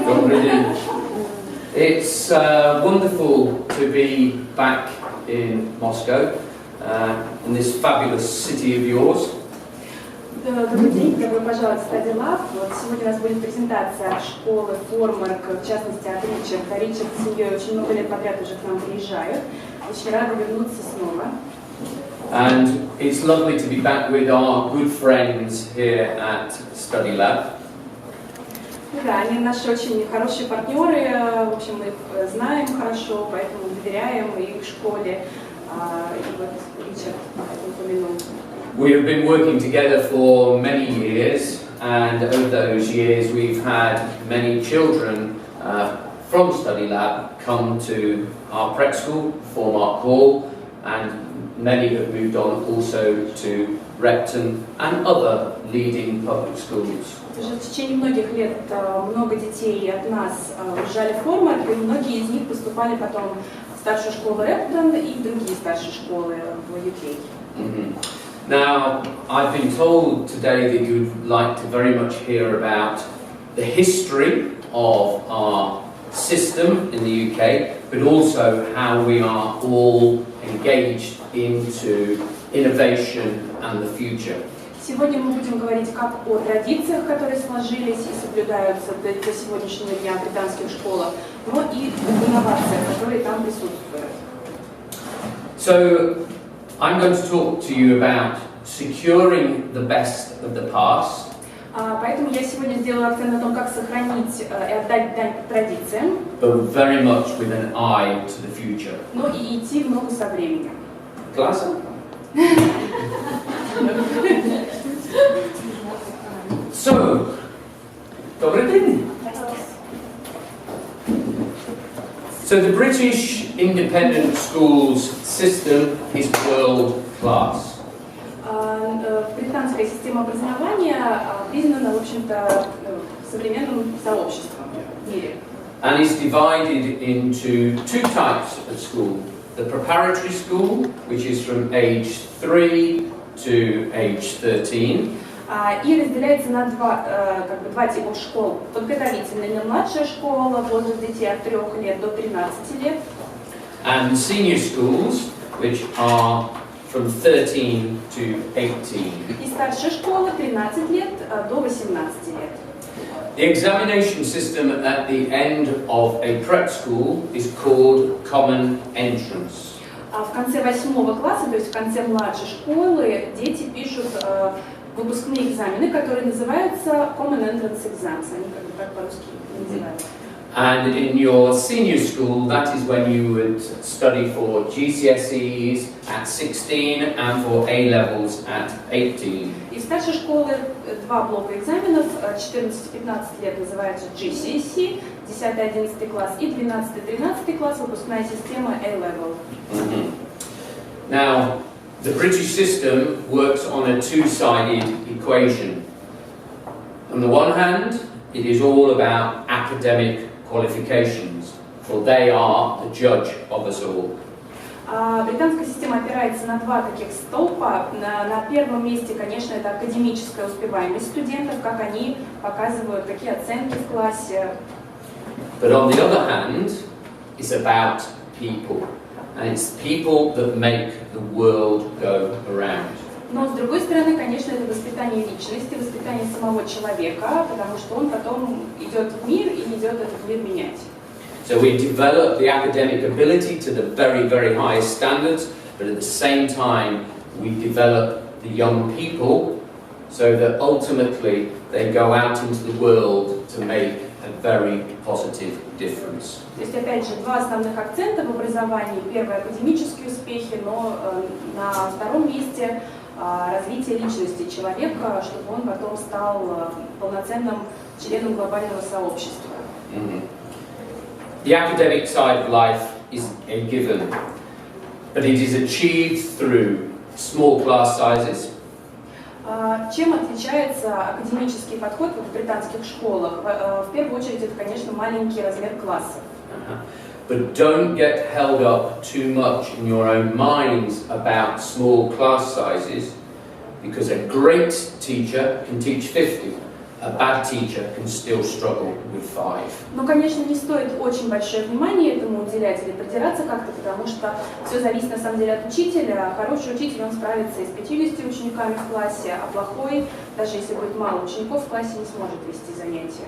Добрый день. It's wonderful to be back in Moscow, in this fabulous city of yours. Добрый день, добро пожаловать в StudyLab. Вот сегодня у нас будет презентация школы Формарк, в частности от Ричарда. Ричард с семьей очень много лет подряд уже к нам приезжают. Очень рада вернуться снова. And it's lovely to be back with our good friends here at StudyLab. Да, они наши очень хорошие партнеры, в общем, мы их знаем хорошо, поэтому доверяем их школе. И вот Ричард упомянул. We have been working together for many years, and over those years we've had many children from StudyLab come to our prep school, Формарк Hall, and many have moved on also to Repton and other leading public schools. Уже в течение многих лет много детей от нас уезжали в Формарк, и многие из них поступали потом в старшую школу Рептон и в другие старшие школы в UK. Now, I've been told today that you would like to very much hear about the history of our system in the UK, but also how we are all engaged into innovation and the future. Сегодня мы будем говорить как о традициях, которые сложились и соблюдаются до сегодняшнего дня в британских школах, но и об инновациях, которые там присутствуют. So, I'm going to talk to you about securing the best of the past. Поэтому я сегодня сделаю акцент на том, как сохранить и отдать дань традициям, But very much with an eye to the future. но и идти в ногу со временем. Классно? So, добрый день. So the British independent schools system is world class. Британская система образования признана, в общем-то, современным сообществом в мире. And is divided into two types of school. The preparatory school, which is from age 3 to age 13. И разделяется на два типа школ. Подготовительная младшая школа, возраст детей от 3 лет до 13 лет. And senior schools, which are from 13 to 18. И старшая школа 13 лет до 18 лет. The examination system at the end of a prep school is called Common Entrance. В конце 8 класса, то есть в конце младшей школы, дети пишут выпускные экзамены, которые называются Common Entrance Exams. Они как бы так по-русски называют. And in your senior school, that is when you would study for GCSEs at 16 and for A-levels at 18. И в старшей школе два блока экзаменов, 14-15 лет называются GCSE, 10-11 класс, и 12-13 класс, выпускная система A-level. Now, the British system works on a two-sided equation. On the one hand, it is all about academic qualifications, for they are the judge of us all. Британская система опирается на два таких столпа. На первом месте, конечно, это академическая успеваемость студентов, как они показывают, какие оценки в классе. But on the other hand, it's about people, and it's people that make the world go around. Но с другой стороны, конечно, это воспитание личности, воспитание самого человека, потому что он потом идет в мир и идет этот мир менять. So we develop the academic ability to the very, very highest standards, but at the same time we develop the young people so that ultimately they go out into the world to make a very positive difference. То есть, опять же, два основных акцента в образовании. Первый – академические успехи, но на втором месте развитие личности человека, чтобы он потом стал полноценным членом глобального сообщества. The academic side of life is a given, but it is achieved through small class sizes. Чем отличается академический подход в британских школах? В первую очередь, это, конечно, маленький размер классов. But don't get held up too much in your own minds about small class sizes, because a great teacher can teach 50, a bad teacher can still struggle with 5. Но, конечно, не стоит очень большое внимание этому уделять или придираться как-то, потому что все зависит на самом деле от учителя. Хороший учитель, он справится и с 50 учениками в классе, а плохой, даже если будет мало учеников в классе, не сможет вести занятия.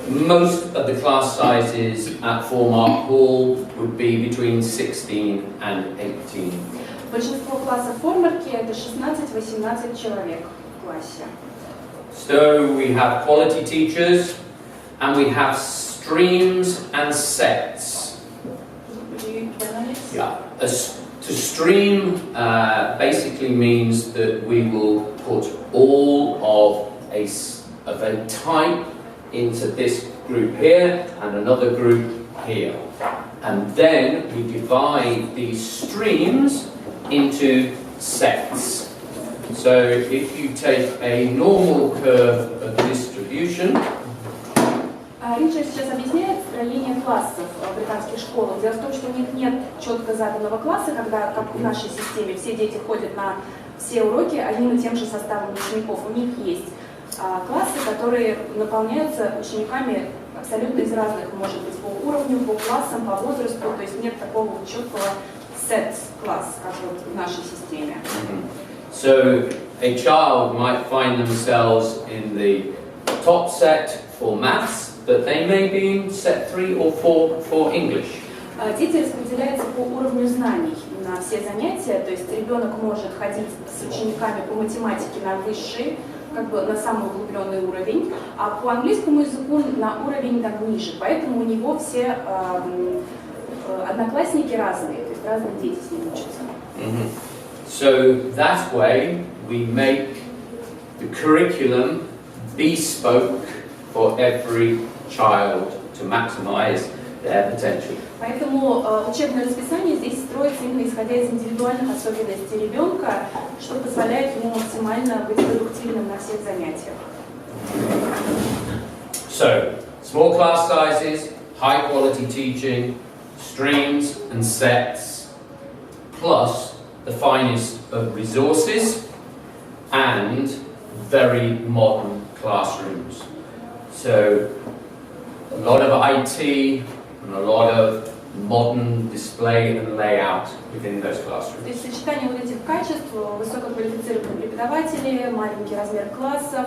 Most of the class sizes at Formark Hall would be between 16 and 18. Большинство классов в Формарке это 16-18 человек в классе. So we have quality teachers and we have streams and sets. Yeah. To stream basically means that we will put all of a type into this group here and another group here. And then we divide these streams into sets. So if you take a normal curve of distribution, Ричард сейчас объясняет строение классов в британских школах. Дело в том, что у них нет четко заданного класса, когда, как в нашей системе, все дети ходят на все уроки одним и тем же составом учеников. У них есть классы, которые наполняются учениками абсолютно из разных, может быть, по уровню, по классам, по возрасту, то есть нет такого четкого set-класс, как вот в нашей системе. So a child might find themselves in the top set for maths, but they may be in set 3 or 4 for English. Дети распределяются по уровню знаний на все занятия, то есть ребенок может ходить с учениками по математике на высший, как бы на самый углубленный уровень, а по английскому языку на уровень там ниже, поэтому у него все одноклассники разные, то есть разные дети с ним учатся. So that way we make the curriculum bespoke for every child to maximize their potential. Поэтому учебное расписание здесь строится именно исходя из индивидуальных особенностей ребенка, что позволяет ему максимально быть продуктивным на всех занятиях. So, small class sizes, high quality teaching, streams and sets, plus the finest of resources and very modern classrooms. So, a lot of IT and a lot of modern display and layout within those classrooms. То есть сочетание вот этих качеств, высококвалифицированные преподаватели, маленький размер классов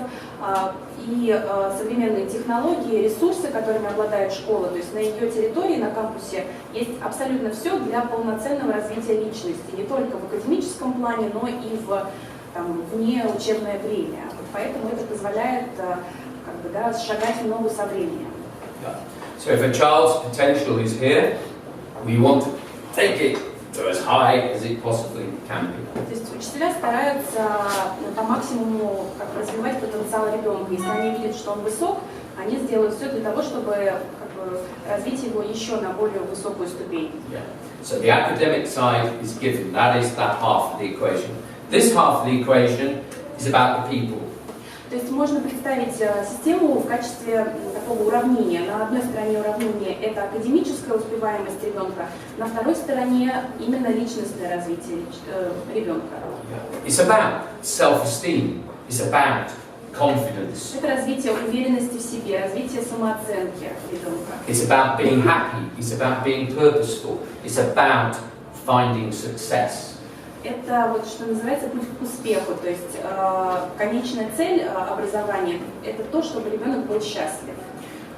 и современные технологии, ресурсы, которыми обладает школа, то есть на ее территории, на кампусе есть абсолютно все для полноценного развития личности, не только в академическом плане, но и вне учебное время. Поэтому это позволяет шагать в ногу со временем. So if a child's potential is here, we want to take it to as high as it possibly can be. То есть учителя стараются по максимуму развивать потенциал ребенка. Если они видят, что он высок, они сделают все для того, чтобы развить его еще на более высокую ступень. Yeah. So the academic side is given. That is that half of the equation. This half of the equation is about the people. То есть можно представить систему в качестве такого уравнения. На одной стороне уравнения это академическая успеваемость ребенка, на второй стороне именно личностное развитие ребенка. It's about self-esteem. It's about confidence. Это развитие уверенности в себе, развитие самооценки ребенка. It's about being happy. It's about being purposeful. It's about finding success. Это вот что называется путь к успеху, то есть конечная цель образования – это то, чтобы ребенок был счастлив.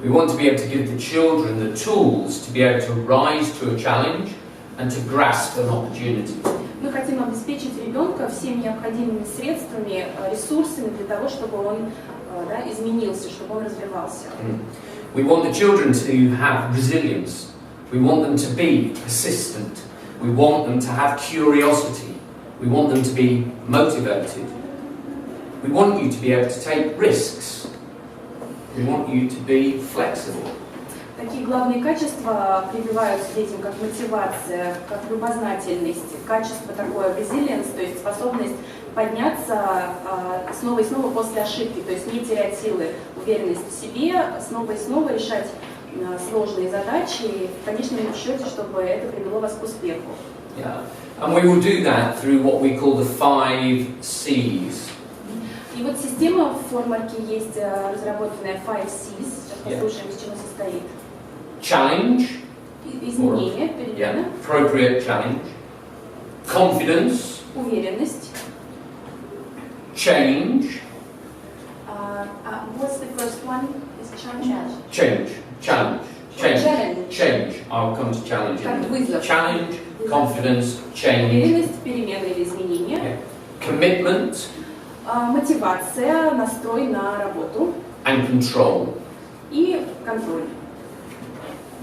We want to be able to give the children the tools to be able to rise to a challenge and to grasp an opportunity. Мы хотим обеспечить ребенка всеми необходимыми средствами, ресурсами для того, чтобы он изменился, чтобы он развивался. We want the children to have resilience. We want them to be persistent. We want them to have curiosity. We want them to be motivated. We want you to be able to take risks. We want you to be flexible. Такие главные качества прививаются детям, как мотивация, как любознательность, качество такое resilience, то есть способность подняться снова и снова после ошибки, то есть не терять силы, уверенность в себе, снова и снова решать сложные задачи, и в конечном счете, чтобы это привело вас к успеху. Yeah. And we will do that through what we call the 5 C's. И И вот система в формарке есть разработанная 5 C's. Сейчас послушаем, из чего состоит. Challenge. Изменения, перемены. Appropriate challenge. Confidence. Уверенность. Change. What's the first one? Is challenge. Change. Challenge. Change. Challenge. Change. I'll come to challenge. Как вызов. Challenge, confidence, change. Уверенность, перемены или изменения. Commitment. Мотивация, настрой на работу. And control. И контроль.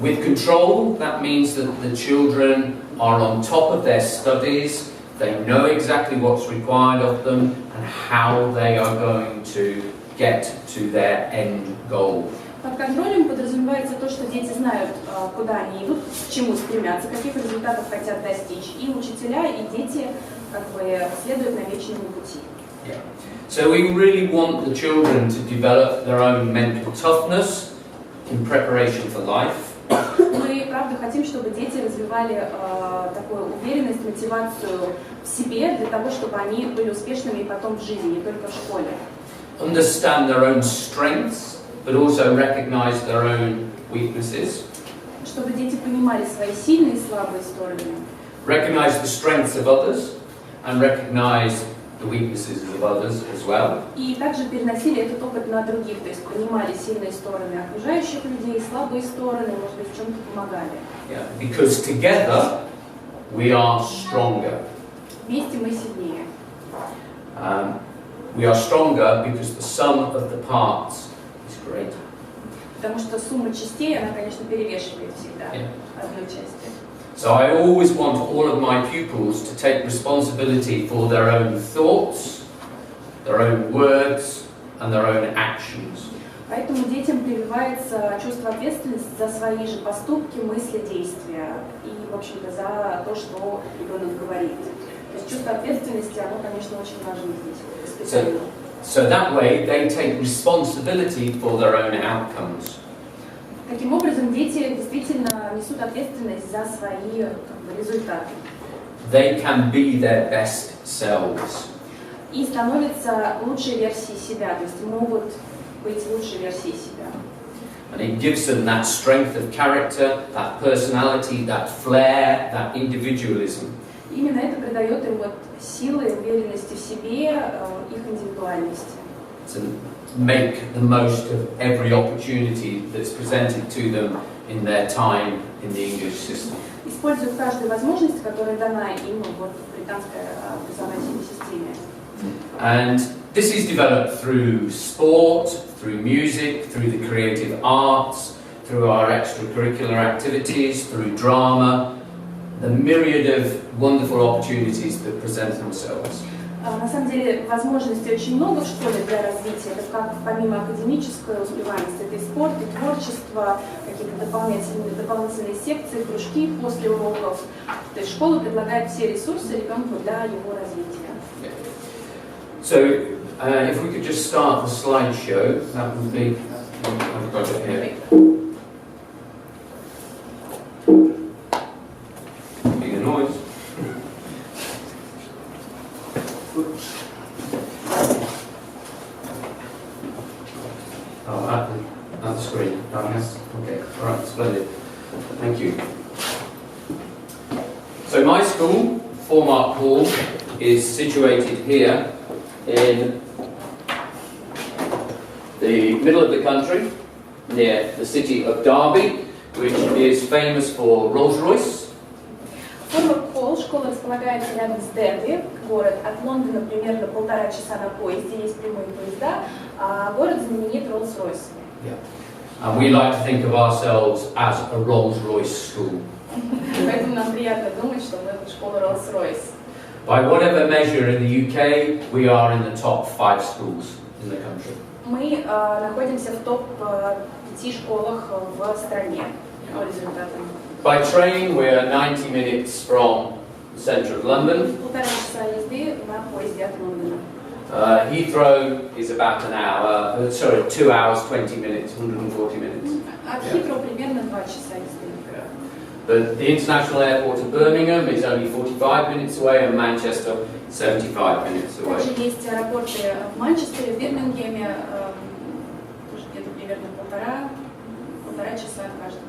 With control, that means that the children are on top of their studies, they know exactly what's required of them and how they are going to get to their end goal. Под контролем подразумевается то, что дети знают, куда они идут, к чему стремятся, каких результатов хотят достичь. И учителя, и дети как бы следуют намеченному пути. Yeah. So we really want the children to develop their own mental toughness in preparation for life. Мы, правда, хотим, чтобы дети развивали такую уверенность, мотивацию в себе для того, чтобы они были успешными и потом в жизни, не только в школе. Understand their own strengths, but also recognize their own weaknesses. Чтобы дети понимали свои сильные и слабые стороны. Recognize the strengths of others and recognize the weaknesses of others as well. И также переносили этот опыт на других, то есть понимали сильные стороны окружающих людей, слабые стороны, может быть, в чем-то помогали. Yeah, because together we are stronger. Вместе мы сильнее. We are stronger because the sum of the parts is greater. Потому что сумма частей, она, конечно, перевешивает всегда одну часть. So I always want all of my pupils to take responsibility for their own thoughts, their own words, and their own actions. Поэтому детям прививается чувство ответственности за свои же поступки, мысли, действия и, в общем-то, за то, что ребенок говорит. То есть чувство ответственности, оно, конечно, очень важно здесь. So that way they take responsibility for their own outcomes. Таким образом, дети действительно несут ответственность за свои результаты. They can be their best selves. И становятся лучшей версией себя, то есть могут быть лучшей версией себя. And it gives them that strength of character, that personality, that flair, that individualism. Именно это придает им вот силы, уверенности в себе, их индивидуальности. To make the most of every opportunity that's presented to them in their time in the English system. Используют каждую возможность, которая дана им вот в британской образовательной системе. And this is developed through sport, through music, through the creative arts, through our extracurricular activities, through drama, the myriad of wonderful opportunities that present themselves. На самом деле возможностей очень много в школе для развития. Это как помимо академической успеваемости, это и спорт, и творчество, какие-то дополнительные секции, кружки после уроков. То есть школа предлагает все ресурсы ребенку для его развития. So, if we could just start the slideshow, that would be. I've got it here. Big a noise. Oh, at the screen. Oh, yes. Okay. All right. Splendid. Thank you. So my school, Formark Hall, is situated here in the middle of the country, near the city of Derby, which is famous for Rolls-Royce. Формарк Холл, школа располагается рядом с Дерби, город от Лондона примерно 1,5 часа на поезде, есть прямые поезда, а город знаменит Rolls-Royce. Yeah. And we like to think of ourselves as a Rolls-Royce school. Поэтому нам приятно думать, что мы школа Rolls-Royce. By whatever measure in the UK, we are in the top 5 schools in the country. Мы находимся в топ-5 школах в стране по результатам. By train, we are 90 minutes from the centre of London. 1,5 часа езды на поезде от Лондона. Heathrow is about an hour, 2 hours, 20 minutes, 140 minutes. От Хитроу примерно 2 часа езды. But the international airport of Birmingham is only 45 minutes away, and Manchester 75 minutes away. Также есть аэропорты в Манчестере, в Бирмингеме, тоже где-то примерно полтора часа от каждого.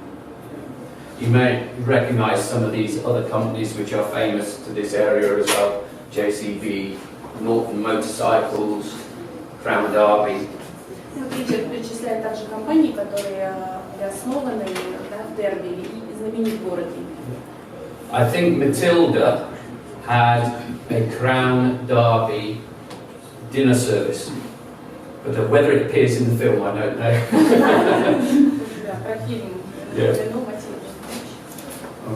You may recognize some of these other companies which are famous to this area as well. JCB, Norton Motorcycles, Crown Derby. Вот видите, перечисляют также компании, которые основаны в Дерби и знаменит город. I think Matilda had a Crown Derby dinner service, but whether it appears in the film, I don't know. Yeah.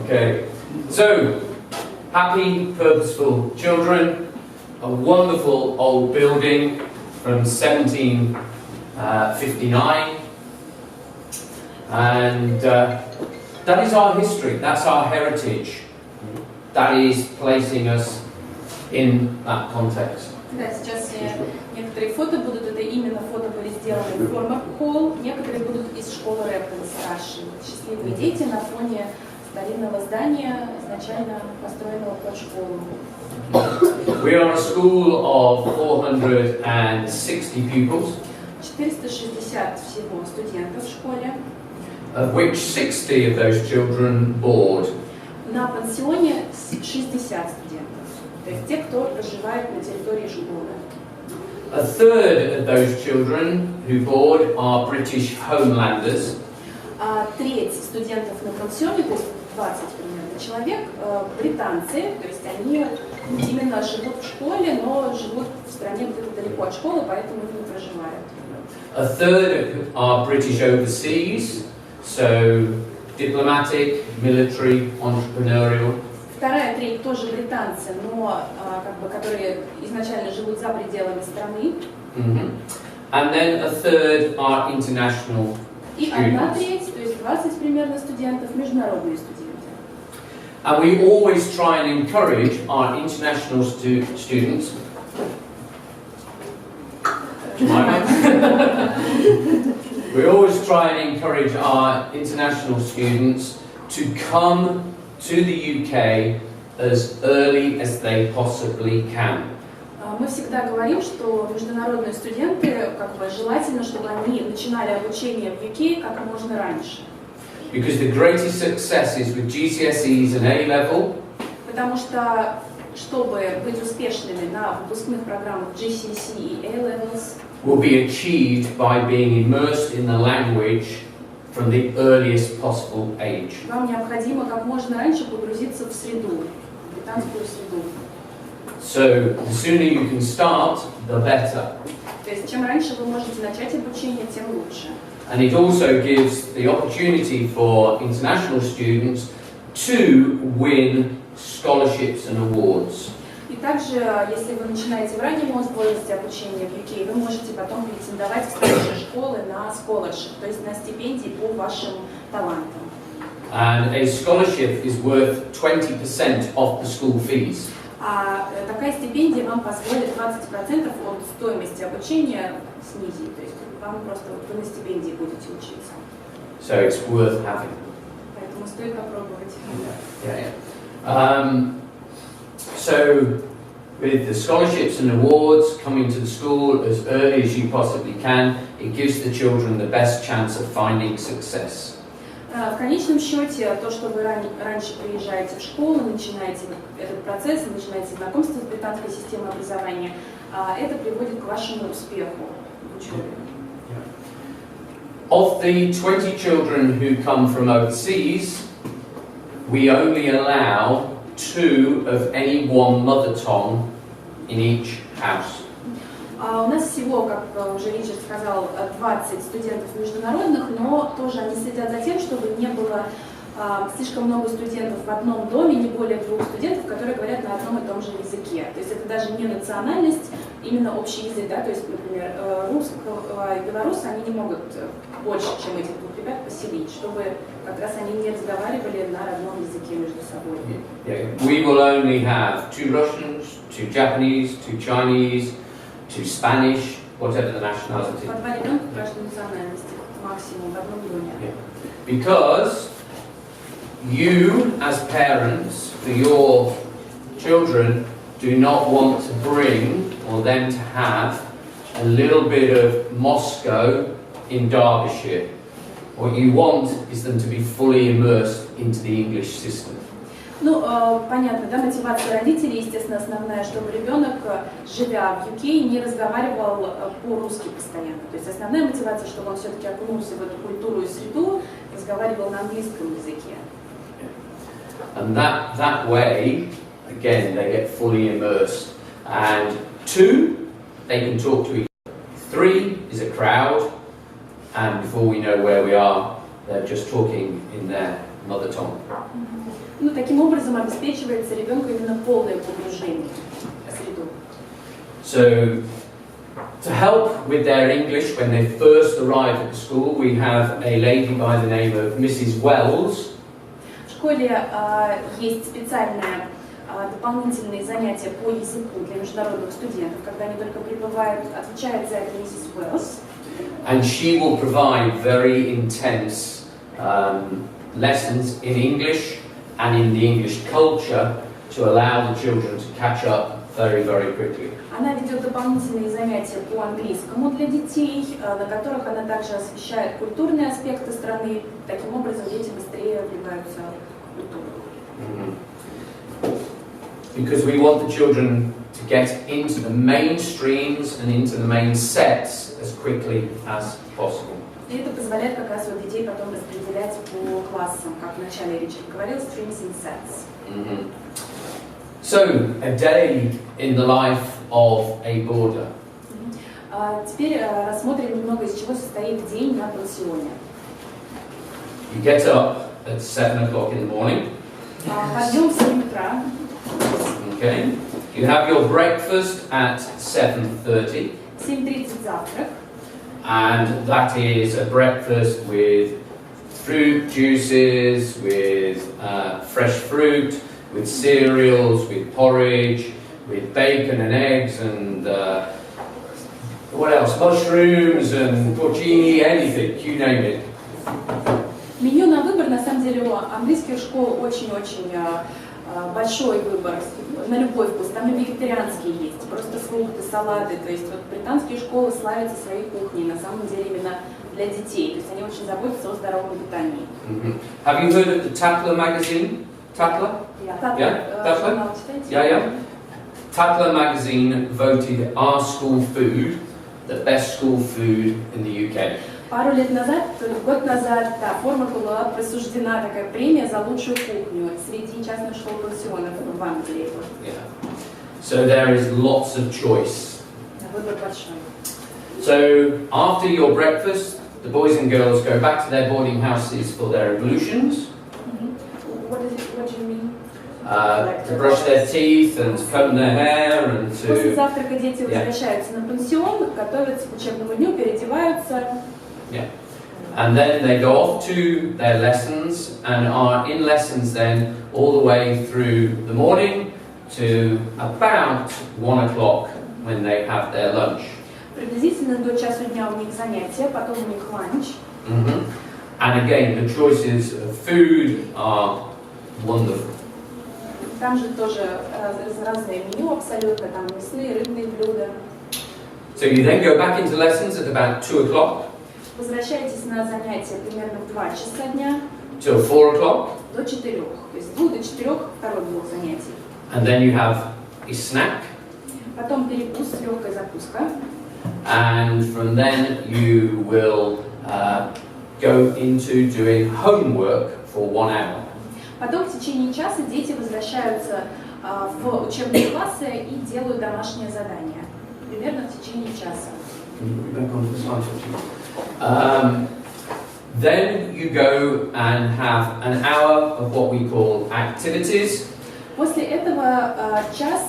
Okay, so happy, purposeful children, a wonderful old building from 1759, and that is our history, that's our heritage, that is placing us in that context. Да, сейчас некоторые фото будут, это именно фото были сделаны в Формар Холл, некоторые будут из школы Рэптон старшие. Счастливые дети на фоне старинного здания, изначально построенного под школу. We are a school of 460 pupils, 460 всего студентов в школе. of which 60 of those children board. На пансионе 60 студентов, то есть те, кто проживает на территории школы. A third of those children who board are British homelanders. Треть студентов на пансионе, то есть 20 примерно человек, британцы, то есть они именно живут в школе, но живут в стране где-то далеко от школы, поэтому их не проживают. A third are British overseas, so diplomatic, military, entrepreneurial. Вторая треть тоже британцы, но которые изначально живут за пределами страны. And then a third are international И одна students. треть, то есть 20 примерно студентов, международные студенты. And we always try and encourage our international students. We always try and encourage our international students to come to the UK as early as they possibly can. Мы всегда говорим, что международные студенты, желательно, чтобы они начинали обучение в UK как можно раньше. Because the greatest successes with GCSEs and A-level Потому что, чтобы быть успешными на выпускных программах GCSE и A-levels, will be achieved by being immersed in the language from the earliest possible age. вам необходимо как можно раньше погрузиться в среду, в британскую среду. So the sooner you can start, the better. То есть, чем раньше вы можете начать обучение, тем лучше. And it also gives the opportunity for international students to win scholarships and awards. И также, если вы начинаете в раннем возрасте обучения в UK, вы можете потом претендовать в старшие школы на scholarship, то есть на стипендии по вашим талантам. And a scholarship is worth 20% of the school fees. А такая стипендия вам позволит 20% от стоимости обучения снизить, то есть вам просто вы на стипендии будете учиться. So it's worth having. Поэтому стоит попробовать. So with the scholarships and awards coming to the school as early as you possibly can, it gives the children the best chance of finding success. В конечном счете, то, что вы раньше приезжаете в школу, начинаете этот процесс, начинаете знакомство с британской системой образования, это приводит к вашему успеху в учебе. Of the 20 children who come from overseas, we only allow 2 of any one mother tongue in each house. У нас всего, как уже Ричард сказал, 20 студентов международных, но тоже они следят за тем, чтобы не было слишком много студентов в одном доме, не более 2 студентов, которые говорят на одном и том же языке. То есть это даже не национальность, именно общий язык, да, то есть, например, русского и белоруса они не могут больше, чем этих 2 ребят поселить, чтобы как раз они не разговаривали на родном языке между собой. We will only have 2 Russians, 2 Japanese, 2 Chinese, 2 Spanish, whatever the nationality. По 2 ребенка каждой национальности максимум в одном доме. Because you, as parents, for your children, do not want to bring or them to have a little bit of Moscow in Derbyshire. What you want is them to be fully immersed into the English system. Ну, понятно, да, мотивация родителей, естественно, основная, чтобы ребенок, живя в UK, не разговаривал по-русски постоянно. То есть основная мотивация, чтобы он все-таки окунулся в эту культуру и среду, разговаривал на английском языке. And that way, again, they get fully immersed. And 2, they can talk to each other. 3 is a crowd, and before we know where we are, they're just talking in their mother tongue. Ну, таким образом обеспечивается ребенку именно полное погружение в среду. So, to help with their English when they first arrive at the school, we have a lady by the name of Mrs. Wells. В школе есть специальное дополнительные занятия по языку для международных студентов, когда они только прибывают, отвечает за это миссис Уэллс. And she will provide very intense lessons in English and in the English culture to allow the children to catch up very, very quickly. Она ведет дополнительные занятия по английскому для детей, на которых она также освещает культурные аспекты страны. Таким образом, дети быстрее вливаются в культуру. Because we want the children to get into the mainstreams and into the main sets as quickly as possible. И это позволяет как раз вот детей потом распределять по классам, как вначале Ричард говорил, streams and sets. So, a day in the life of a boarder. Теперь рассмотрим немного, из чего состоит день на пансионе. You get up at 7 o'clock in the morning. Подъем в 7 утра. Okay. You have your breakfast at 7:30. 7:30 завтрак. And that is a breakfast with fruit juices, with fresh fruit, with cereals, with porridge, with bacon and eggs, and what else? Mushrooms and porcini, anything, you name it. Меню на выбор, на самом деле, у английских школ очень-очень большой выбор на любой вкус. Там и вегетарианские есть, просто фрукты, салаты. То есть вот британские школы славятся своей кухней, на самом деле именно для детей. То есть они очень заботятся о здоровом питании. Have you heard of the Tatler magazine? Tatler? Tatler? Yeah. Tatler magazine voted our school food the best school food in the UK. Пару лет назад, год назад, да, форма была присуждена такая премия за лучшую кухню среди частных школ-пансионов в Англии. Yeah. So there is lots of choice. Выбор большой. So after your breakfast, the boys and girls go back to their boarding houses for their ablutions. What do you mean? To brush their teeth and to comb their hair and to... После завтрака дети возвращаются на пансион, готовятся к учебному дню, переодеваются. Yeah. And then they go off to their lessons and are in lessons then all the way through the morning to about 1 o'clock when they have their lunch. Приблизительно до часу дня у них занятия, потом у них ланч. And again, the choices of food are wonderful. Там же тоже разное меню абсолютно, там мясные, рыбные блюда. So you then go back into lessons at about 2 o'clock. Возвращаетесь на занятия примерно в 2 часа дня. Till 4 o'clock. До 4. То есть с 2 до 4 второй блок занятий. And then you have a snack. Потом перекус, легкая закуска. And from then you will go into doing homework for 1 hour. Потом в течение часа дети возвращаются в учебные классы и делают домашнее задание. Примерно в течение часа. Then you go and have an hour of what we call activities. После этого час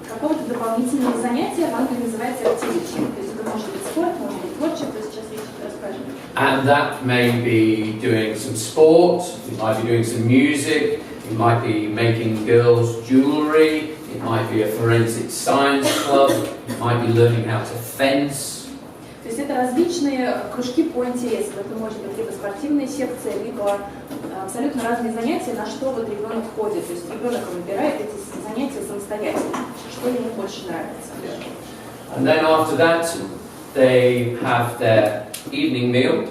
какого-то дополнительного занятия в Англии называется activity. То есть это может быть спорт, может быть творчество, сейчас Ричард расскажет. And that may be doing some sport, you might be doing some music, you might be making girls jewellery, it might be a forensic science club, you might be learning how to fence. То То есть это различные кружки по интересам. Это может быть либо спортивная секция, либо абсолютно разные занятия, на что вот ребенок ходит. То есть ребенок выбирает эти занятия самостоятельно, что ему больше нравится. And then after that, they have their evening meal.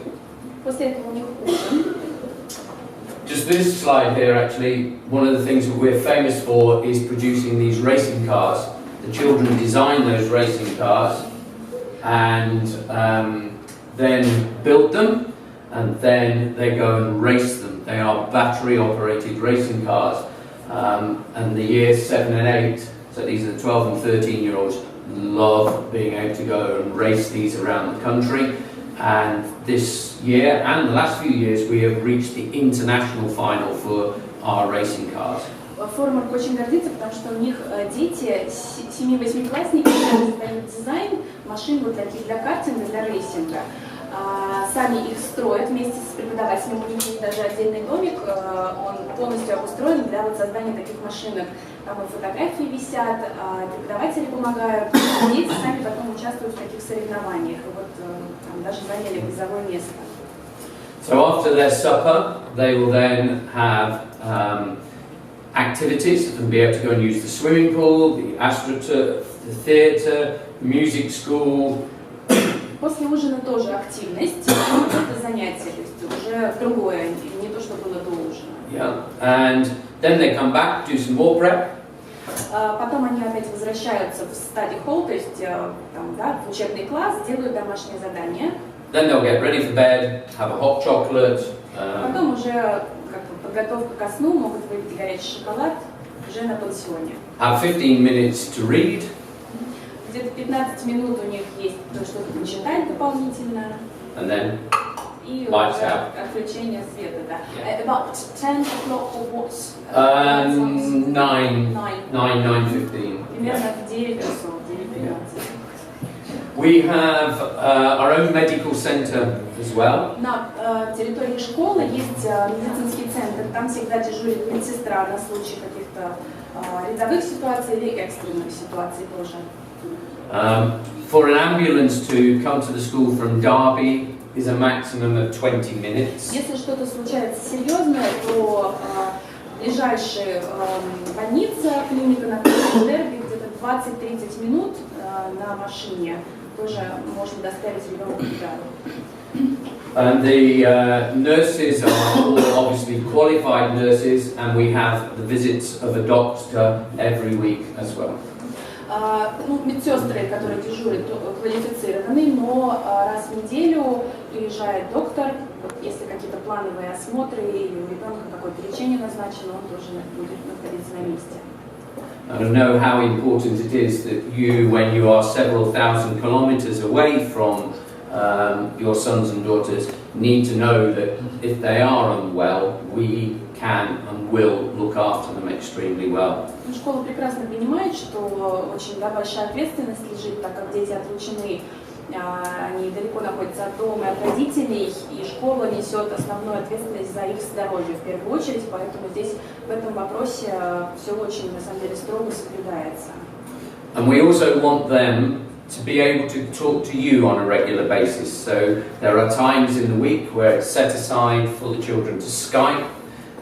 После этого у них ужин. Just this slide here, actually, one of the things that we're famous for is producing these racing cars. The children design those racing cars and then build them, and then they go and race them. They are battery-operated racing cars, and the years 7 and 8, so these are the 12 and 13-year-olds, love being able to go and race these around the country. And this year and the last few years we have reached the international final for our racing cars. Форумарк очень гордится, потому что у них дети, 7-8-классники, создают дизайн машин вот таких для картинга, для рейсинга. Сами их строят вместе с преподавателем, у них есть даже отдельный домик, он полностью обустроен для вот создания таких машинок. Там и фотографии висят, преподаватели помогают, дети сами потом участвуют в таких соревнованиях, и вот там даже заняли призовое место. So after their supper, they will then have activities and be able to go and use the swimming pool, the astroturf, the theatre, music school. После ужина тоже активность, это занятие, то есть уже другое, не то, что было до ужина. Yeah, and then they come back, do some more prep. Потом они опять возвращаются в study hall, то есть там, да, в учебный класс, делают домашние задания. Then they'll get ready for bed, have a hot chocolate. Потом уже как бы подготовка ко сну, могут выпить горячий шоколад уже на пансионе. Have 15 minutes to read. Где-то 15 минут у них есть что-то почитать дополнительно. And then И lights out. Отключение света, да. About 10 o'clock or what? 9:15. Примерно в 9 часов, 9:15. We have our own medical center as well. На территории школы есть медицинский центр, там всегда дежурит медсестра на случай каких-то рядовых ситуаций или экстренных ситуаций тоже. For an ambulance to come to the school from Derby is a maximum of 20 minutes. Если что-то случается серьезное, то ближайшая больница, клиника на Дерби, где-то 20-30 минут на машине тоже можно доставить ребенка туда. And the nurses are all obviously qualified nurses, and we have the visits of a doctor every week as well. Ну, медсестры, которые дежурят, квалифицированы, но раз в неделю приезжает доктор, вот если какие-то плановые осмотры или у ребенка какое-то лечение назначено, он тоже будет находиться на месте. I know how important it is that you, when you are several thousand kilometers away from your sons and daughters, need to know that if they are unwell, we can and will look after them extremely well. Школа прекрасно понимает, что очень большая ответственность лежит, так как дети отлучены, они далеко находятся от дома и от родителей, и школа несет основную ответственность за их здоровье в первую очередь, поэтому здесь в этом вопросе все очень, на самом деле, строго соблюдается. And we also want them to be able to talk to you on a regular basis. So there are times in the week where it's set aside for the children to Skype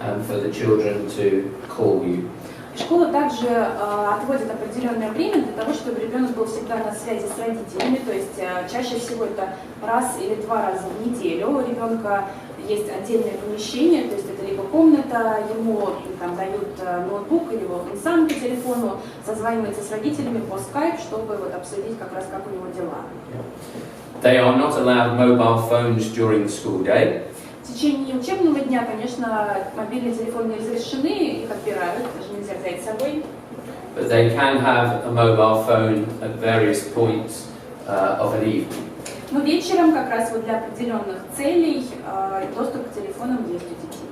and for the children to call you. Школа также отводит определенное время для того, чтобы ребенок был всегда на связи с родителями, то есть чаще всего это раз или два раза в неделю. У ребенка есть отдельное помещение, то есть это либо комната, ему там дают ноутбук, или он сам по телефону созванивается с родителями по Skype, чтобы вот обсудить как раз, как у него дела. They are not allowed mobile phones during the school day. В течение учебного дня, конечно, мобильные телефоны не разрешены, их отбирают, даже нельзя взять с собой. But they can have a mobile phone at various points of an evening. Но вечером как раз вот для определенных целей доступ к телефонам есть у детей.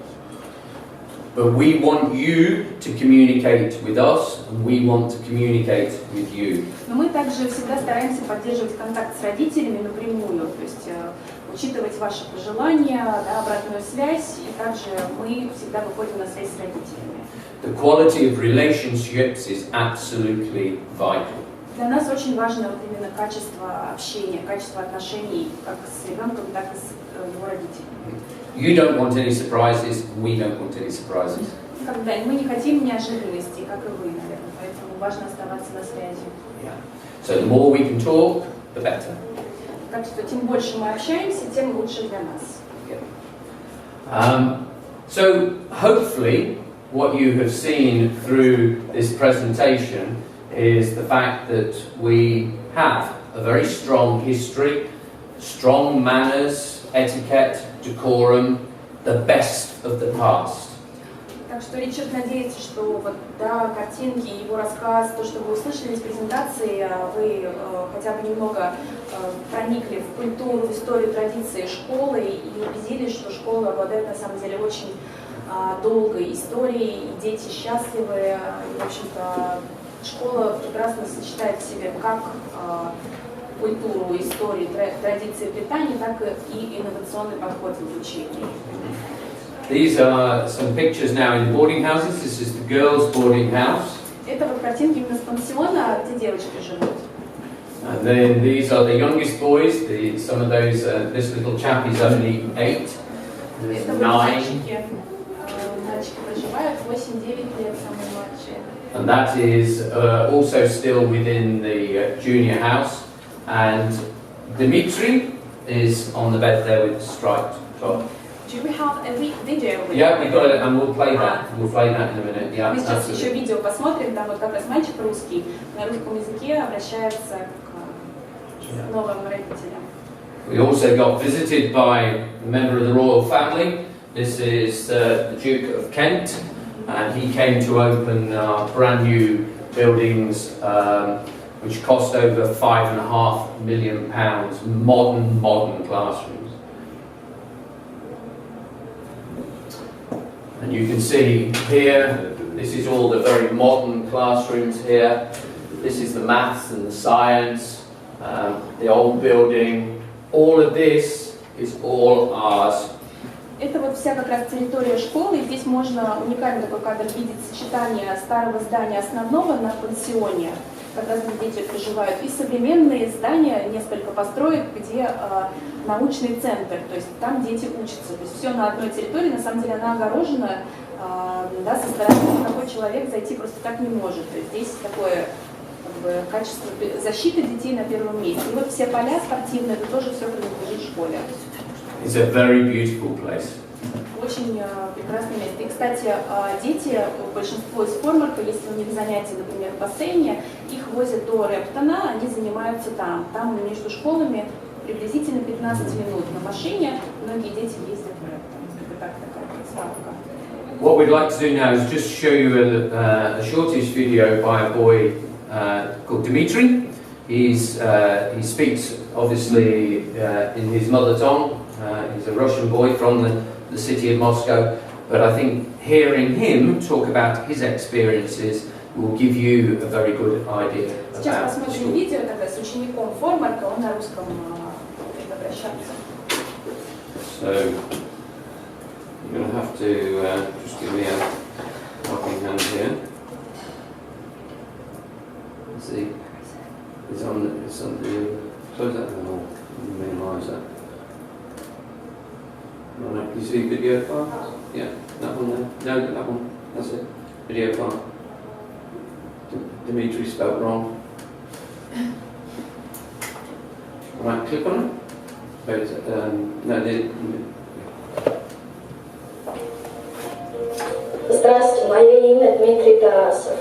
But we want you to communicate with us, and we want to communicate with you. Но мы также всегда стараемся поддерживать контакт с родителями напрямую, то есть учитывать ваши пожелания, да, обратную связь, и также мы всегда выходим на связь с родителями. The quality of relationships is absolutely vital. Для нас очень важно вот именно качество общения, качество отношений как с ребенком, так и с его родителями. You don't want any surprises, we don't want any surprises. Когда мы не хотим неожиданностей, как и вы, наверное, поэтому важно оставаться на связи. Yeah. So the more we can talk, the better. Так что тем больше мы общаемся, тем лучше для нас. So hopefully what you have seen through this presentation is the fact that we have a very strong history, strong manners, etiquette, decorum, the best of the past. Так что Ричард надеется, что вот, да, картинки, его рассказ, то, что вы услышали из презентации, вы хотя бы немного проникли в культуру, в историю, традиции школы и убедились, что школа обладает на самом деле очень долгой историей, и дети счастливы, и, в общем-то, школа прекрасно сочетает в себе как культуру, историю, традиции Британии, так и инновационный подход в обучении. These are some pictures now in boarding houses. This is the girls' boarding house. Это вот картинки именно с пансиона, где девочки живут. And then these are the youngest boys. Some of those, this little chap is only 8. There's 9. Мальчики проживают 8-9 лет, самые младшие. And that is also still within the junior house. And Dimitri is on the bed there with the striped top. Do we have a video? Yeah, we got it, and we'll play that. We'll play that in a minute. Yeah, мы сейчас absolutely. еще видео посмотрим, там вот как раз мальчик русский на русском языке обращается к новым родителям. We also got visited by a member of the royal family. This is the Duke of Kent, and he came to open brand new buildings which cost over £5.5 million, modern classrooms. And you can see here, this is all the very modern classrooms here. This is the maths and the science, the old building. All of this is all ours. Это вот вся как раз территория школы. Здесь можно уникальный такой кадр видеть сочетание старого здания основного на пансионе, как раз где дети проживают, и современные здания, несколько построек, где научный центр, то есть там дети учатся. То есть все на одной территории, на самом деле она огорожена, да, со стороны никакой человек зайти просто так не может. То есть здесь такое как бы качество защиты детей на первом месте. И вот все поля спортивные, это тоже все принадлежит школе. It's a very beautiful place. Очень прекрасное место. И, кстати, дети, большинство из Формарка, если у них занятия, например, в бассейне, их возят до Рептона, они занимаются там. Там между школами приблизительно 15 минут на машине. Многие дети ездят в Рептон. Это так, такая справка. What we'd like to do now is just show you a shortish video by a boy called Dmitry. He speaks obviously in his mother tongue. He's a Russian boy from the city of Moscow, but I think hearing him talk about his experiences will give you a very good idea. Сейчас посмотрим видео тогда с учеником Формарка, он на русском будет обращаться. So you're going to have to just give me a helping hand here. Let's see. It's on the close that and I'll minimise that. Right, you see video file? Yeah, that one there. No, that one. That's it. Video file. Dimitri spelled wrong. Right, click on it. Where is it? Здравствуйте, мое имя Дмитрий Тарасов,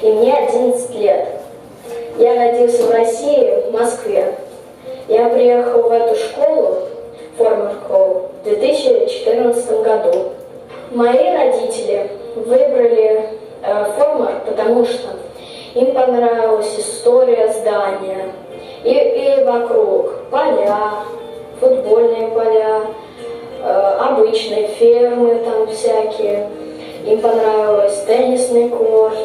и мне 11 лет. Я родился в России, в Москве. Я приехал в эту школу, Формарку, в 2014 году. Мои родители выбрали Формарк, потому что им понравилась история здания и вокруг поля, футбольные поля, обычные фермы там всякие. Им понравился теннисный корт.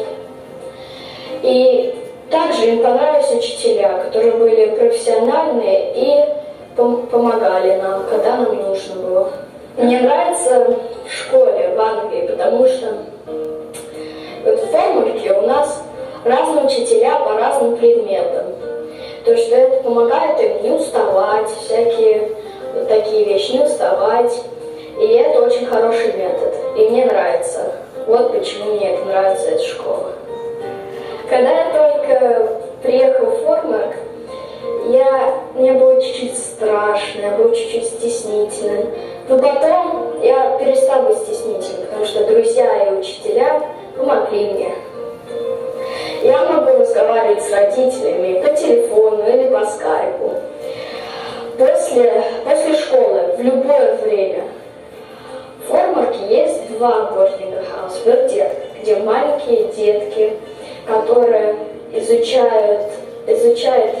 И также им понравились учителя, которые были профессиональные и помогали нам, когда нам нужно было. Мне нравится в школе в Англии, потому что вот в Формарке у нас разные учителя по разным предметам. То, что это помогает им не уставать, всякие вот такие вещи, не уставать. И это очень хороший метод, и мне нравится. Вот почему мне это нравится, эта школа. Когда я только приехала в Формарк, мне было чуть-чуть страшно, я был чуть-чуть стеснительным. Но потом я перестал быть стеснительным, потому что друзья и учителя помогли мне. Я могу разговаривать с родителями по телефону или по скайпу. После школы, в любое время. В Формарке есть 2 бординг-хауса, где маленькие детки, которые изучают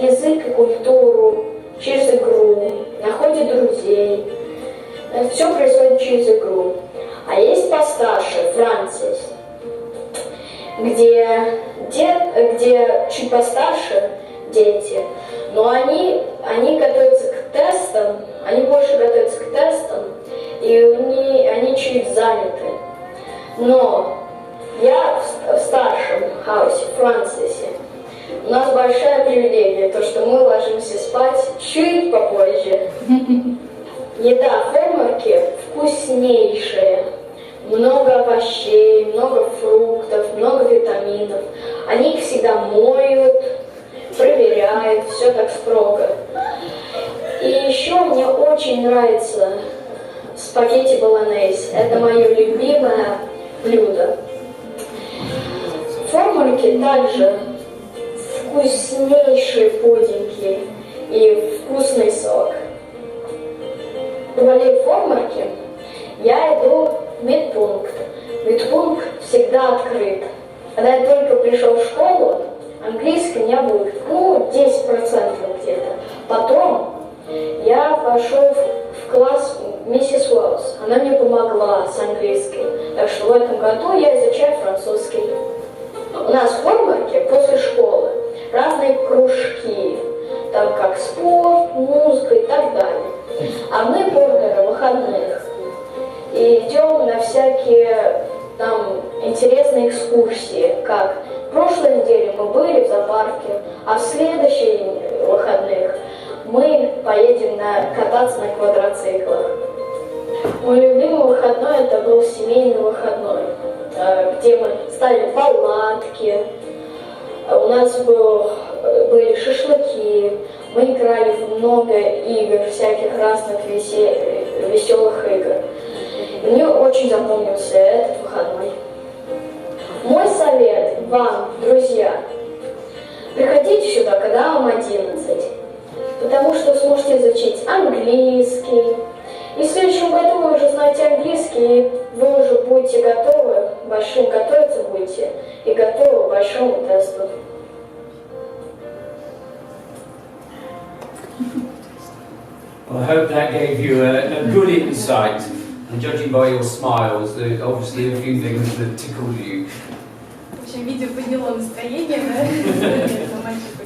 язык и культуру через игру, находят друзей. Все происходит через игру. А есть постарше, Франция, где чуть постарше дети, но они готовятся к тестам, они больше готовятся к тестам, и они чуть заняты. Но я в старшем хаусе, в Франции, у нас большая привилегия, то, что мы ложимся спать чуть попозже. Еда в Формарке вкуснейшая. Много овощей, много фруктов, много витаминов. Они их всегда моют, проверяют, все так строго. И еще мне очень нравится спагетти болонез. Это мое любимое блюдо. В Формарке также вкуснейшие пудинги и вкусный сок. В Формарке я иду в медпункт. Медпункт всегда открыт. Когда я только пришел в школу, английский у меня был 10% где-то. Потом я пошел в класс миссис Уэллс. Она мне помогла с английским. Так что в этом году я изучаю французский. У нас в Формарке после школы разные кружки. Там как спорт, музыка и так далее. А мы на выходных и идем на всякие там интересные экскурсии, как в прошлой неделе мы были в зоопарке, а в следующих выходных мы поедем кататься на квадроциклах. Мой любимый выходной это был семейный выходной, где мы ставили палатки, у нас были шашлыки, мы играли в много игр, всяких разных веселых игр. Мне очень запомнился этот выходной. Мой совет вам, друзья, приходите сюда, когда вам 11, потому что сможете изучить английский. И в следующем году вы уже знаете английский, и вы уже будете готовы, готовиться будете, и готовы к большому тесту. Well, I hope that gave you a good insight. And judging by your smiles, there are obviously a few things that tickled you. В общем, видео подняло настроение, да?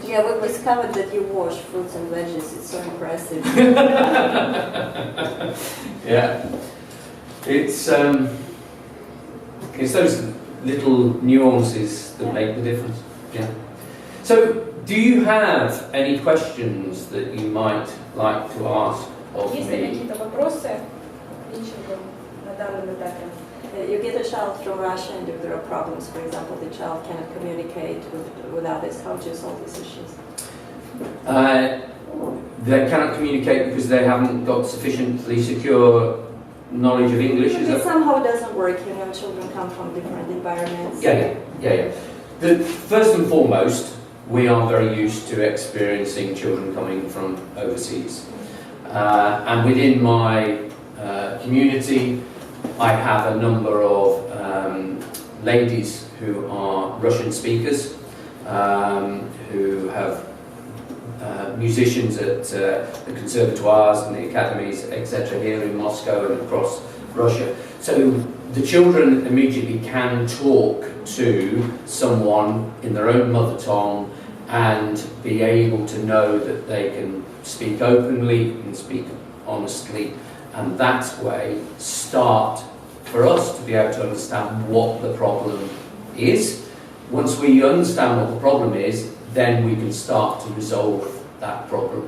Yeah, we discovered that you wash fruits and veggies. It's so impressive. Yeah, it's those little nuances that make the difference. Yeah. So, do you have any questions that you might like to ask of Есть ли me? какие-то вопросы Ричарду на данном этапе? You get a child from Russia and if there are problems, for example, the child cannot communicate with others, how do you solve these issues? They cannot communicate because they haven't got sufficiently secure knowledge of English. Is It that? somehow doesn't work, you know, children come from different environments. Yeah. First and foremost, we are very used to experiencing children coming from overseas. And within my community, I have a number of ladies who are Russian speakers, who have musicians at the conservatoires and the academies, etc., here in Moscow and across Russia. So the children immediately can talk to someone in their own mother tongue and be able to know that they can speak openly and speak honestly, and that way start for us to be able to understand what the problem is once we understand what the problem is, then we can start to resolve that problem.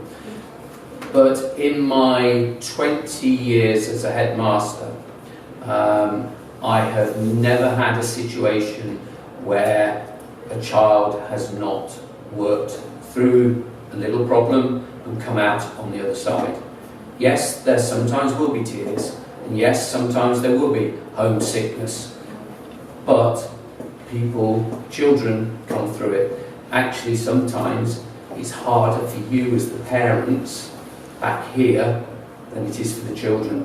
But in my 20 years as a headmaster, I have never had a situation where a child has not worked through a little problem and come out on the other side. Yes, there sometimes will be tears, and yes, sometimes there will be homesickness, but children come through it. Actually, sometimes it's harder for you as the parents back here than it is for the children.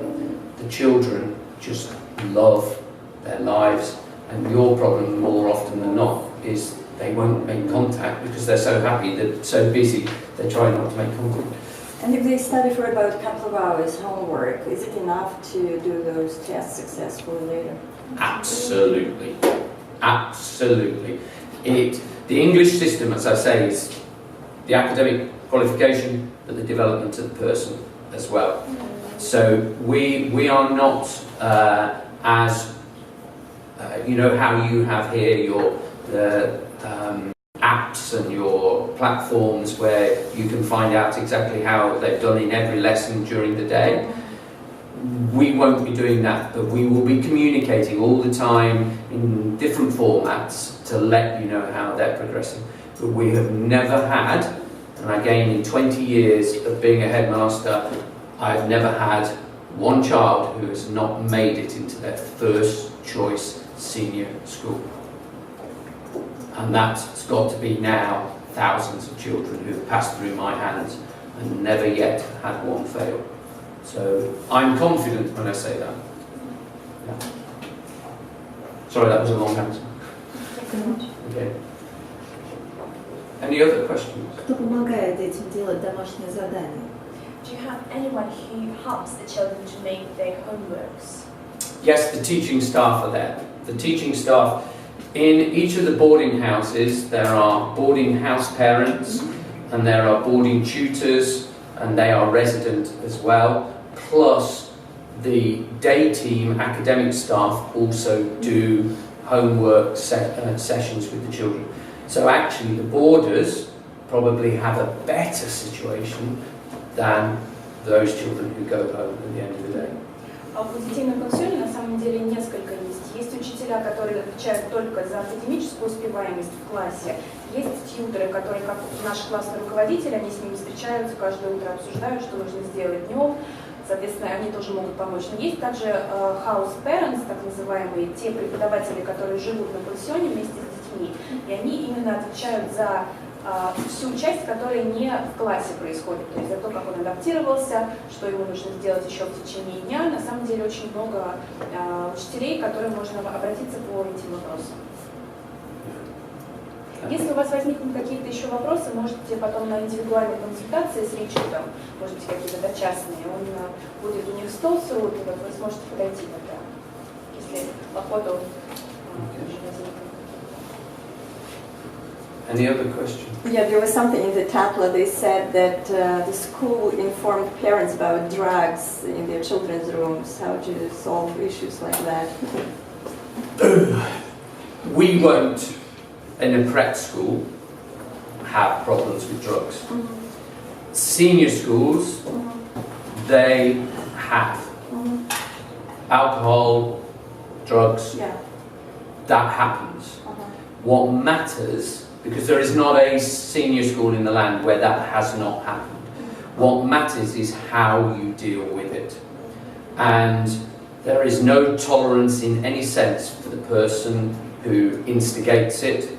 The children just love their lives, and your problem more often than not is they won't make contact because they're so happy, they're so busy, they try not to make contact. And if they study for about a couple of hours homework, is it enough to do those tests successfully later? Absolutely. Absolutely. The English system, as I say, is the academic qualification, but the development of the person as well. So we are not as you know how you have here your apps and your platforms where you can find out exactly how they've done in every lesson during the day. We won't be doing that, but we will be communicating all the time in different formats to let you know how they're progressing. But we have never had, and again in 20 years of being a headmaster, I've never had one child who has not made it into their first choice senior school. And that's got to be now thousands of children who have passed through my hands and never yet had one fail. So I'm confident when I say that. Yeah. Sorry, that was a long answer. Okay. Any other questions? Кто помогает детям делать домашние задания? Do you have anyone who helps the children to make their homeworks? Yes, the teaching staff are there. The teaching staff, in each of the boarding houses, there are boarding house parents and there are boarding tutors, and they are resident as well. Plus, the day team academic staff also do homework sessions with the children. So actually the boarders probably have a better situation than those children who go home at the end of the day. В детейном пансионе на самом деле несколько есть. Есть учителя, которые отвечают только за академическую успеваемость в классе. Есть тьюторы, которые, как наш классный руководитель, они с ними встречаются, каждое утро обсуждают, что нужно сделать днем. Соответственно, они тоже могут помочь. Но есть также house parents, так называемые, те преподаватели, которые живут на пансионе вместе с детьми, и они именно отвечают за всю часть, которая не в классе происходит, то есть за то, как он адаптировался, что ему нужно сделать еще в течение дня. На самом деле очень много учителей, к которым можно обратиться по этим вопросам. Если у вас возникнут какие-то еще вопросы, можете потом на индивидуальной консультации с Ричардом, может быть, какие-то частные, он будет у них стол сует, и вот вы сможете подойти тогда, если по ходу возникнет. Any other questions? Yeah, there was something in the tablet. They said that the school informed parents about drugs in their children's rooms. How do you solve issues like that? We won't, in a prep school, have problems with drugs. Senior schools, they have alcohol, drugs. Yeah. That happens. What matters, because there is not a senior school in the land where that has not happened. What matters is how you deal with it. And there is no tolerance in any sense for the person who instigates it,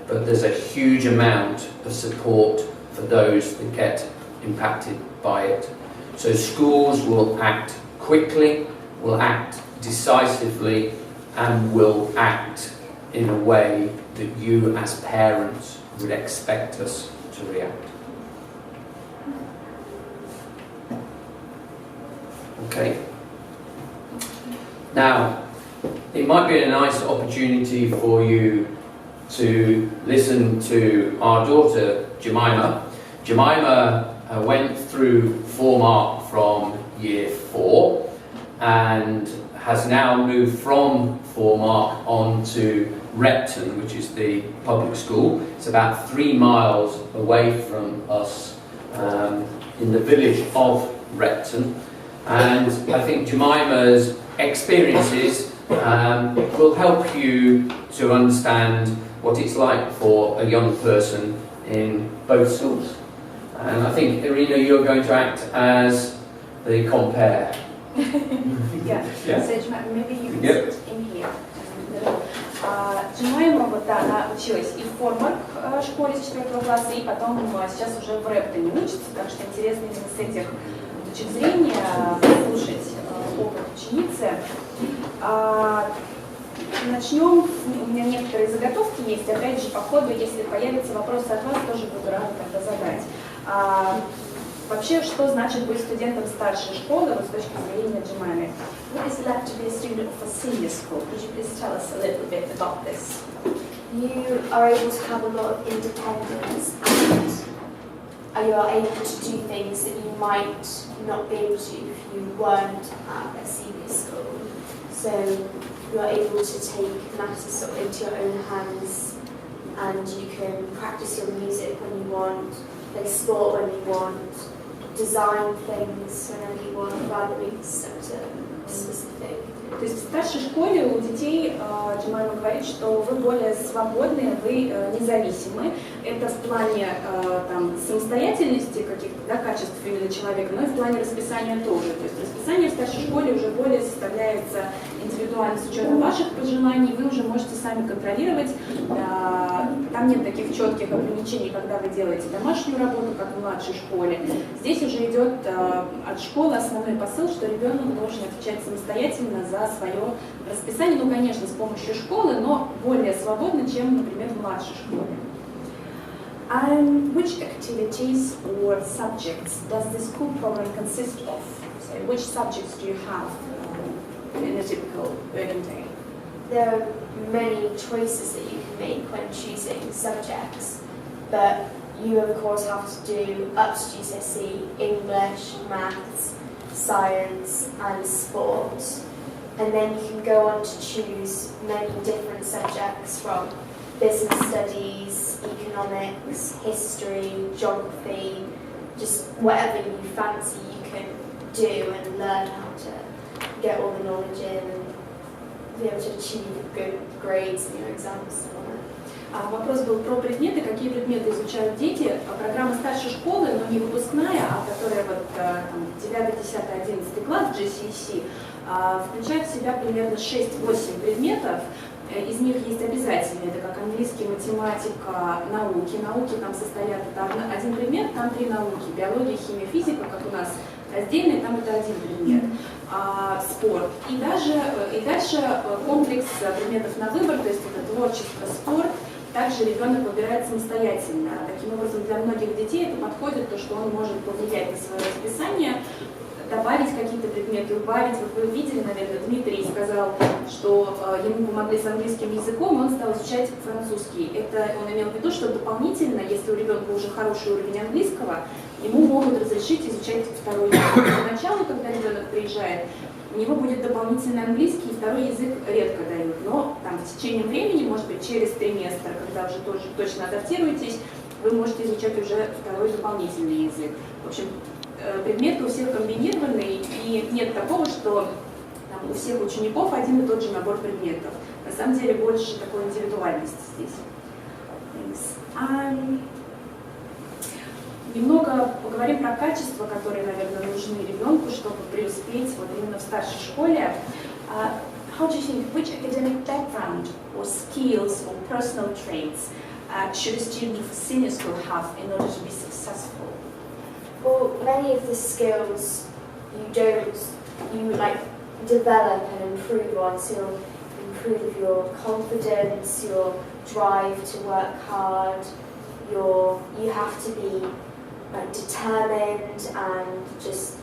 but there's a huge amount of support for those that get impacted by it. So schools will act quickly, will act decisively, and will act in a way that you as parents would expect us to react. Okay. Now, it might be a nice opportunity for you to listen to our daughter Jemima. Jemima went through Form Art from year 4, and has now moved from Formark on to Repton, which is the public school. It's about 3 miles away from us in the village of Repton. And I think Jemima's experiences will help you to understand what it's like for a young person in both schools. And I think, Irina, you're going to act as the compare. Yeah. Yeah. So maybe you can Yep. sit in here. Джемайма, вот да, она училась и в Формарк школе с 4 класса, и потом сейчас уже в Рептоне учится, так что интересно именно с этих точек зрения послушать опыт ученицы. Начнем, у меня некоторые заготовки есть, опять же, по ходу, если появятся вопросы от вас, тоже буду рада тогда задать. Вообще, что значит быть студентом старшей школы, вот с точки зрения Джемаймы? What is it like to be a student of a senior school? Could you please tell us a little bit about this? You are able to have a lot of independence and you are able to do things that you might not be able to if you weren't at a senior school. So you are able to take matters sort of into your own hands and you can practice your music when you want, play sport when you want, design things whenever you want, rather than something specific. То есть в старшей школе у детей Джемайма говорит, что вы более свободны, вы независимы. Это в плане там, самостоятельности каких-то качеств именно человека, но и в плане расписания тоже. То есть расписание в старшей школе уже более составляется индивидуально с учетом ваших пожеланий, вы уже можете сами контролировать. Там нет таких четких ограничений, когда вы делаете домашнюю работу, как в младшей школе. Здесь уже идет от школы основной посыл, что ребенок должен отвечать самостоятельно за свое расписание, ну, конечно, с помощью школы, но более свободно, чем, например, в младшей школе. And which activities or subjects does the school program consist of? So which subjects do you have in a typical urban day? There are many choices that you can make when choosing subjects, but you of course have to do up to GCSE English, maths, science and sport. And then you can go on to choose many different subjects from business studies, economics, history, geography, just whatever you fancy you can do and learn how to get all the knowledge in and be able to achieve good grades in your exams and all that. Вопрос был про предметы, какие предметы изучают дети. Программа старшей школы, но не выпускная, а которая вот 9, 10, 11 класс GCSE, включает в себя примерно 6-8 предметов. Из них есть обязательные, это как английский, математика, науки. Науки там состоят, это один предмет, там 3 науки. Биология, химия, физика, как у нас раздельные, там это один предмет. Спорт. И дальше комплекс предметов на выбор, то есть это творчество, спорт. Также ребенок выбирает самостоятельно. Таким образом, для многих детей это подходит, то, что он может повлиять на свое расписание, добавить какие-то предметы, убавить. Вот вы видели, наверное, Дмитрий сказал, что ему помогли с английским языком, и он стал изучать французский. Это он имел в виду, что дополнительно, если у ребенка уже хороший уровень английского, ему могут разрешить изучать второй язык. Поначалу, когда ребенок приезжает, у него будет дополнительный английский, и второй язык редко дают. Но там, в течение времени, может быть, через триместр, когда уже тоже точно адаптируетесь, вы можете изучать уже второй дополнительный язык. В общем, предметы у всех комбинированные, и нет такого, что там, у всех учеников один и тот же набор предметов. На самом деле больше такой индивидуальности здесь. Немного поговорим про качества, которые, наверное, нужны ребенку, чтобы преуспеть вот именно в старшей школе. How do you think, which academic background or skills or personal traits should a student of a senior school have in order to be successful? Well, many of the skills you develop and improve on, so you'll improve your confidence, your drive to work hard, you have to be determined and just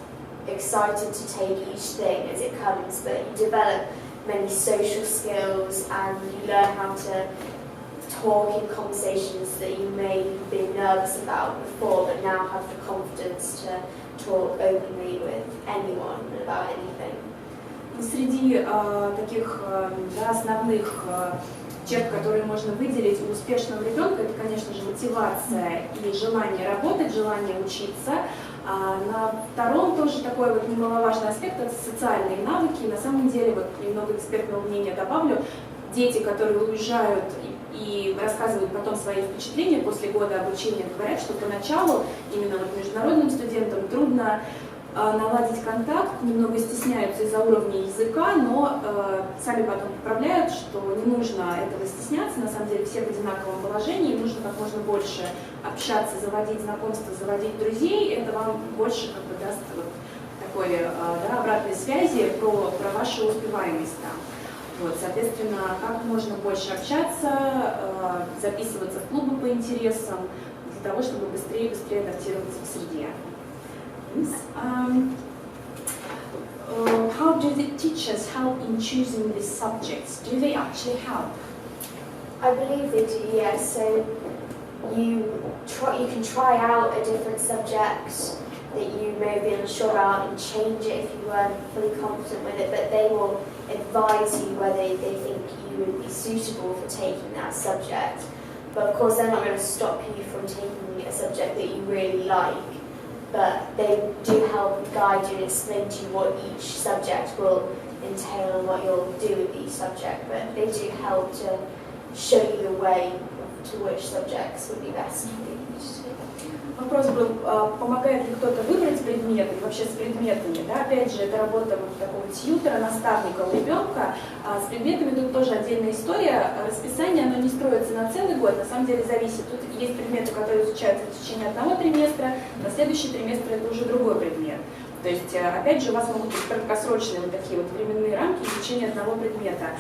excited to take each thing as it comes, but you develop many social skills and you learn how to talk in conversations that you may have been nervous about before but now have the confidence to talk openly with anyone about anything. Среди таких основных черт, которые можно выделить у успешного ребенка, это, конечно же, мотивация и желание работать, желание учиться. На втором тоже такой вот немаловажный аспект – это социальные навыки. На самом деле, вот немного экспертного мнения добавлю, дети, которые уезжают и рассказывают потом свои впечатления после года обучения, говорят, что поначалу именно вот международным студентам трудно наладить контакт, немного стесняются из-за уровня языка, но сами потом поправляют, что не нужно этого стесняться, на самом деле все в одинаковом положении, нужно как можно больше общаться, заводить знакомства, заводить друзей, это вам больше как бы даст вот такой обратной связи про вашу успеваемость там. Вот, соответственно, как можно больше общаться, записываться в клубы по интересам, для того, чтобы быстрее и быстрее адаптироваться в среде. How do the teachers help in choosing these subjects? Do they actually help? I believe they do, yes. So you can try out a different subject that you may have been unsure about and change it if you weren't fully confident with it, but they will advise you whether they think you would be suitable for taking that subject. But of course they're not going to stop you from taking a subject that you really like, but they do help guide you and explain to you what each subject will entail and what you'll do with each subject, but they do help to show you the way to which subjects would be best for you. Вопрос был, помогает ли кто-то выбрать предметы и вообще с предметами. Да? Опять же, это работа вот такого тьютера, наставника у ребенка. А с предметами тут тоже отдельная история. Расписание, оно не строится на целый год, на самом деле зависит. Тут есть предметы, которые изучаются в течение одного триместра, на следующий триместр это уже другой предмет. То есть, опять же, у вас могут быть краткосрочные вот такие вот временные рамки изучения одного предмета.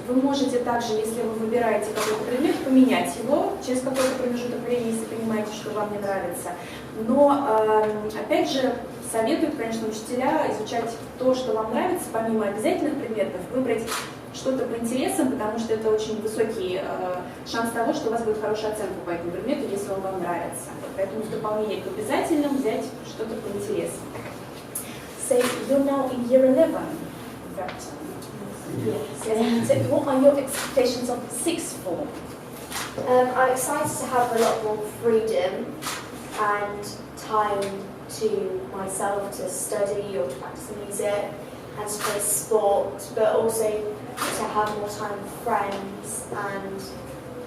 Вы можете также, если вы выбираете какой-то предмет, поменять его через какой-то промежуток времени, если понимаете, что вам не нравится. Но, опять же, советуют, конечно, учителя изучать то, что вам нравится, помимо обязательных предметов, выбрать что-то по интересам, потому что это очень высокий шанс того, что у вас будет хорошая оценка по этому предмету, если он вам нравится. Поэтому в дополнение к обязательным взять что-то по интересам. So you're now in year 11, right? Yes. And what are your expectations of sixth form? I'm excited to have a lot more freedom and time to myself to study or to practice music and to play sport, but also to have more time with friends and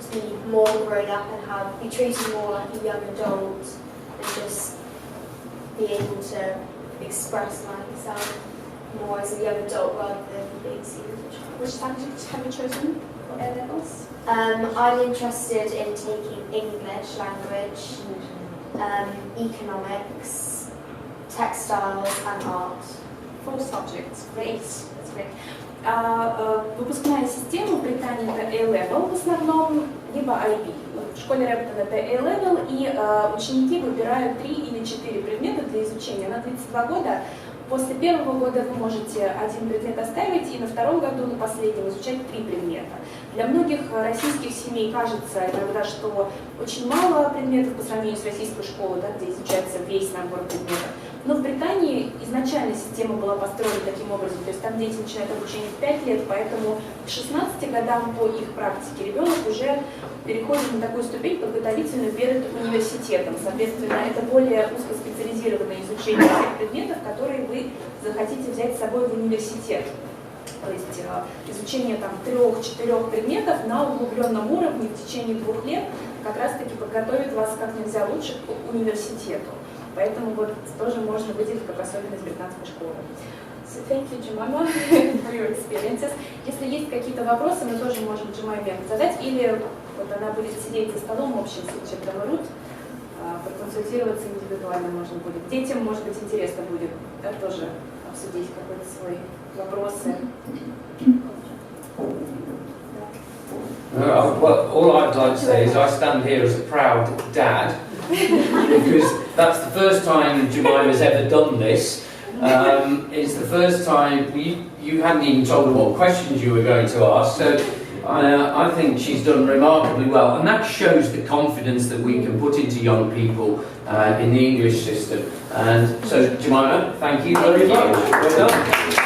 to be more grown up and be treated more like a young adult and just be able to express myself more as a young adult rather than being seen as a child. Which subjects have you chosen for A levels? I'm interested in taking English language, economics, textiles and art. 4 subjects, great, that's great. Выпускная система в Британии это A-level в основном, либо IB. В школе Рэптон это A-level, и ученики выбирают 3 или 4 предмета для изучения на 32 года. После первого года вы можете один предмет оставить, и на втором году, на последнем, изучать 3 предмета. Для многих российских семей кажется иногда, что очень мало предметов по сравнению с российской школой, да, где изучается весь набор предметов. Но в Британии изначально система была построена таким образом, то есть там дети начинают обучение в 5 лет, поэтому к 16 годам по их практике ребенок уже переходит на такую ступень подготовительную перед университетом. Соответственно, это более узкоспециализированное изучение тех предметов, которые вы захотите взять с собой в университет. То есть изучение 3-4 предметов на углубленном уровне в течение 2 лет как раз-таки подготовит вас как нельзя лучше к университету. Поэтому вот тоже можно выделить как особенность британской школы. So thank you, Jemima, For your experiences. Если есть какие-то вопросы, мы тоже можем Джемайме задать, или вот она будет сидеть за столом в общем случае, Рут, проконсультироваться индивидуально можно будет. Детям, может быть, интересно будет тоже обсудить какой-то свой вопросы. Well, all I'd like to say is I stand here as a proud dad because that's the first time Jemima's ever done this. It's the first time you hadn't even told her what questions you were going to ask, so I think she's done remarkably well, and that shows the confidence that we can put into young people in the English system. And so, Jemima, thank you very much. Well done.